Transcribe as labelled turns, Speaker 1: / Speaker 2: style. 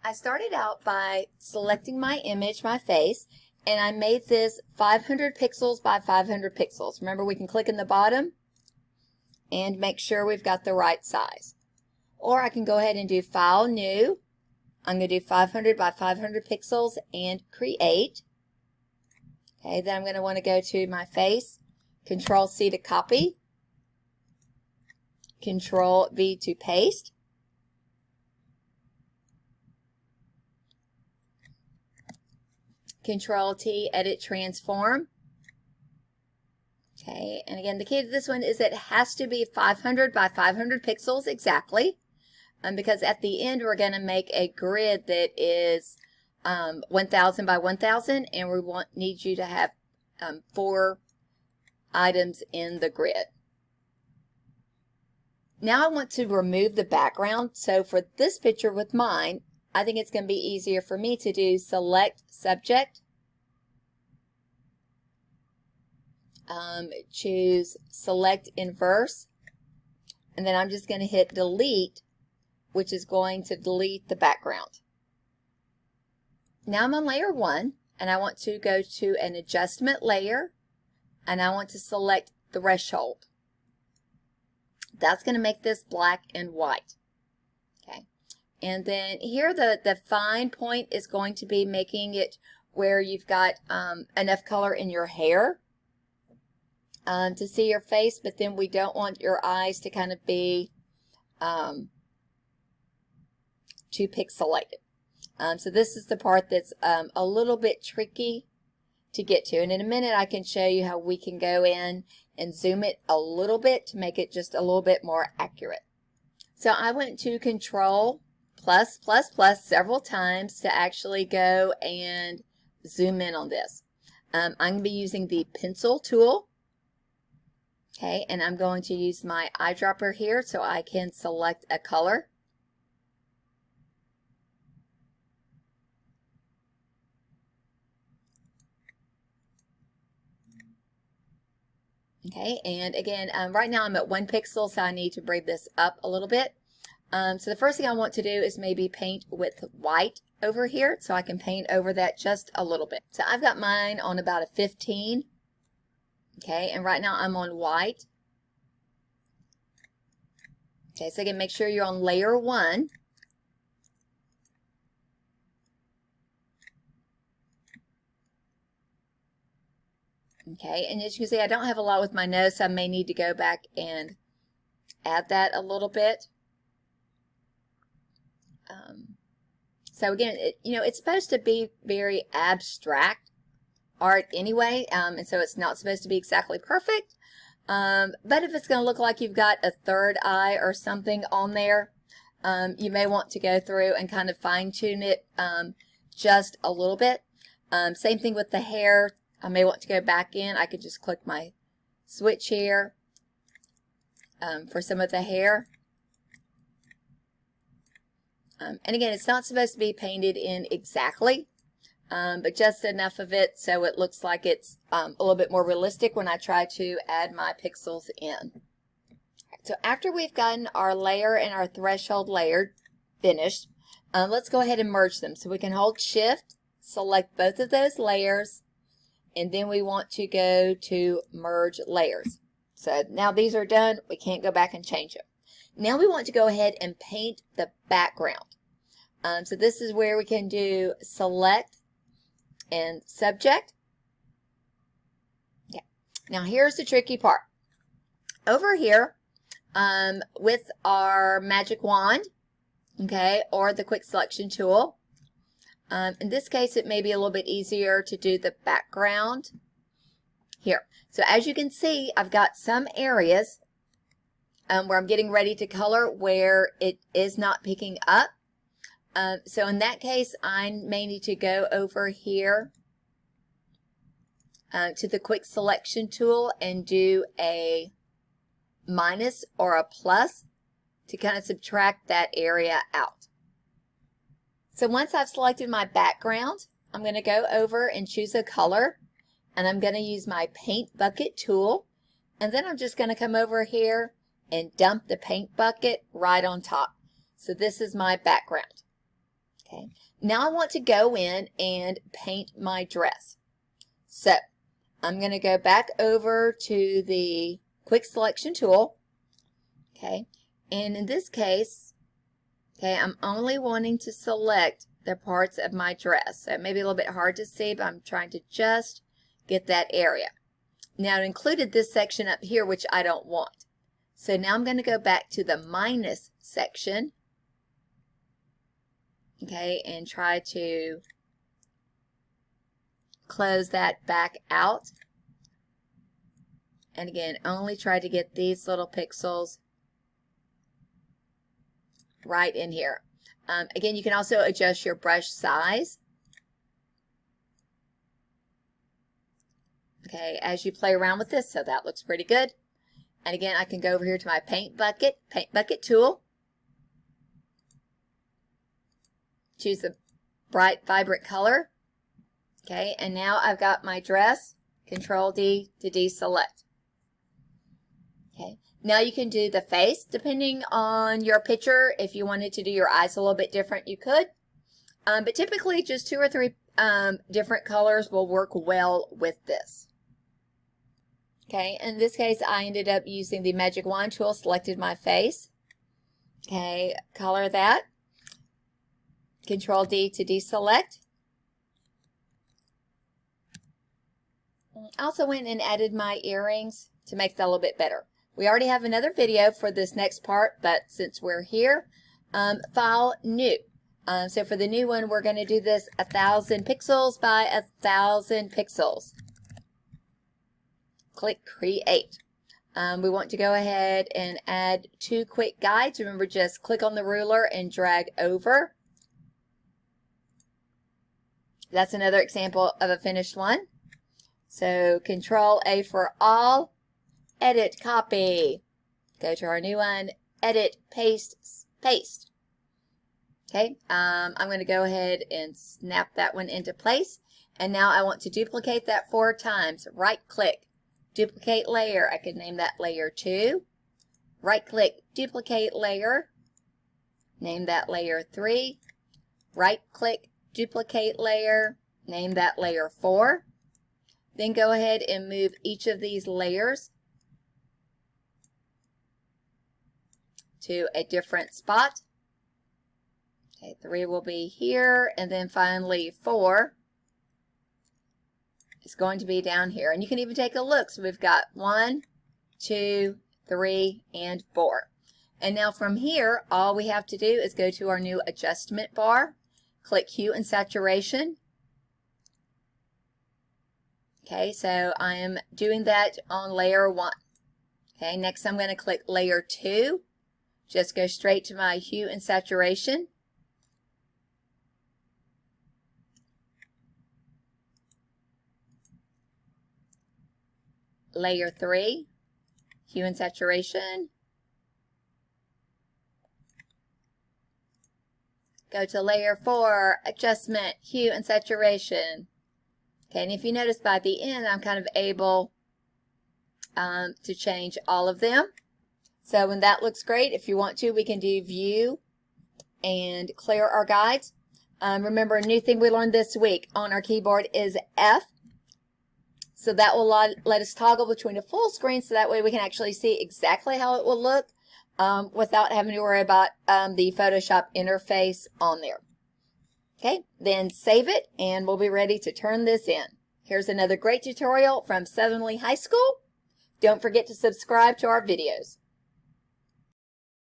Speaker 1: I started out by selecting my image, my face, and I made this 500 pixels by 500 pixels. Remember, we can click in the bottom and make sure we've got the right size. Or I can go ahead and do File, New. I'm going to do 500 by 500 pixels and create. Okay, then I'm going to want to go to my face, Control C to copy, Control V to paste. Control T, edit transform. Okay, and again, the key to this one is it has to be 500 by 500 pixels exactly, because at the end we're going to make a grid that is 1000 by 1000, and we need you to have 4 items in the grid. Now I want to remove the background, so for this picture with mine, I think it's going to be easier for me to do Select Subject, choose Select Inverse, and then I'm just going to hit Delete, which is going to delete the background. Now I'm on layer 1, and I want to go to an adjustment layer, and I want to select Threshold. That's going to make this black and white. Okay. And then here the fine point is going to be making it where you've got enough color in your hair to see your face, but then we don't want your eyes to kind of be too pixelated. So this is the part that's a little bit tricky to get to. And in a minute I can show you how we can go in and zoom it a little bit to make it just a little bit more accurate. So I went to Control plus several times to actually go and zoom in on this. I'm going to be using the pencil tool. Okay, and I'm going to use my eyedropper here so I can select a color. Okay, and again, right now I'm at 1 pixel, so I need to bring this up a little bit. So the first thing I want to do is maybe paint with white over here, so I can paint over that just a little bit. So I've got mine on about a 15. Okay, and right now I'm on white. Okay, so again, make sure you're on layer 1. Okay, and as you can see, I don't have a lot with my nose, so I may need to go back and add that a little bit. So again, it's supposed to be very abstract art anyway, and so it's not supposed to be exactly perfect. But if it's going to look like you've got a third eye or something on there, you may want to go through and kind of fine-tune it just a little bit. Same thing with the hair. I may want to go back in. I could just click my switch here for some of the hair. And again, it's not supposed to be painted in exactly, but just enough of it so it looks like it's a little bit more realistic when I try to add my pixels in. So after we've gotten our layer and our threshold layer finished, let's go ahead and merge them. So we can hold Shift, select both of those layers, and then we want to go to Merge Layers. So now these are done. We can't go back and change them. Now we want to go ahead and paint the background. So this is where we can do Select and Subject. Okay. Now here's the tricky part. Over here, with our magic wand, okay, or the quick selection tool, in this case it may be a little bit easier to do the background here. So as you can see, I've got some areas where I'm getting ready to color where it is not picking up. So in that case, I may need to go over here to the quick selection tool and do a minus or a plus to kind of subtract that area out. So once I've selected my background, I'm going to go over and choose a color, and I'm going to use my paint bucket tool, and then I'm just going to come over here and dump the paint bucket right on top. So this is my background. Okay, now I want to go in and paint my dress. So I'm going to go back over to the quick selection tool. Okay, and in this case, okay, I'm only wanting to select the parts of my dress. So it may be a little bit hard to see, but I'm trying to just get that area. Now it included this section up here, which I don't want. So now I'm going to go back to the minus section, okay, and try to close that back out. And again, only try to get these little pixels right in here. Again, you can also adjust your brush size, okay, as you play around with this. So that looks pretty good. And again, I can go over here to my paint bucket tool. Choose a bright, vibrant color. Okay, and now I've got my dress. Control D to deselect. Okay, now you can do the face depending on your picture. If you wanted to do your eyes a little bit different, you could. But typically just 2 or 3 different colors will work well with this. Okay, in this case, I ended up using the magic wand tool, selected my face. Okay, color that. Control D to deselect. I also went and added my earrings to make that a little bit better. We already have another video for this next part, but since we're here, File, New. So for the new one, we're going to do this 1,000 pixels by 1,000 pixels. Click Create. We want to go ahead and add 2 quick guides. Remember, just click on the ruler and drag over. That's another example of a finished one. So Control A for all, edit, copy. Go to our new one, edit, paste, paste. Okay, I'm going to go ahead and snap that one into place. And now I want to duplicate that 4 times. Right click, duplicate layer. I could name that layer 2. Right click, duplicate layer. Name that layer 3. Right click, duplicate layer. Name that layer 4. Then go ahead and move each of these layers to a different spot. Okay, 3 will be here, and then finally 4 is going to be down here. And you can even take a look. So we've got 1, 2, 3, and 4. And now from here, all we have to do is go to our new adjustment bar, click Hue and Saturation. Okay, so I am doing that on layer 1. Okay, next I'm going to click layer 2. Just go straight to my Hue and Saturation. Layer 3, Hue and Saturation. Go to layer 4, Adjustment, Hue and Saturation. Okay, and if you notice by the end, I'm kind of able to change all of them. So when that looks great, if you want to, we can do View and clear our guides. Remember, a new thing we learned this week on our keyboard is F. So that will let us toggle between a full screen, so that way we can actually see exactly how it will look without having to worry about the Photoshop interface on there. Okay, then save it, and we'll be ready to turn this in. Here's another great tutorial from Southern Lee High School. Don't forget to subscribe to our videos.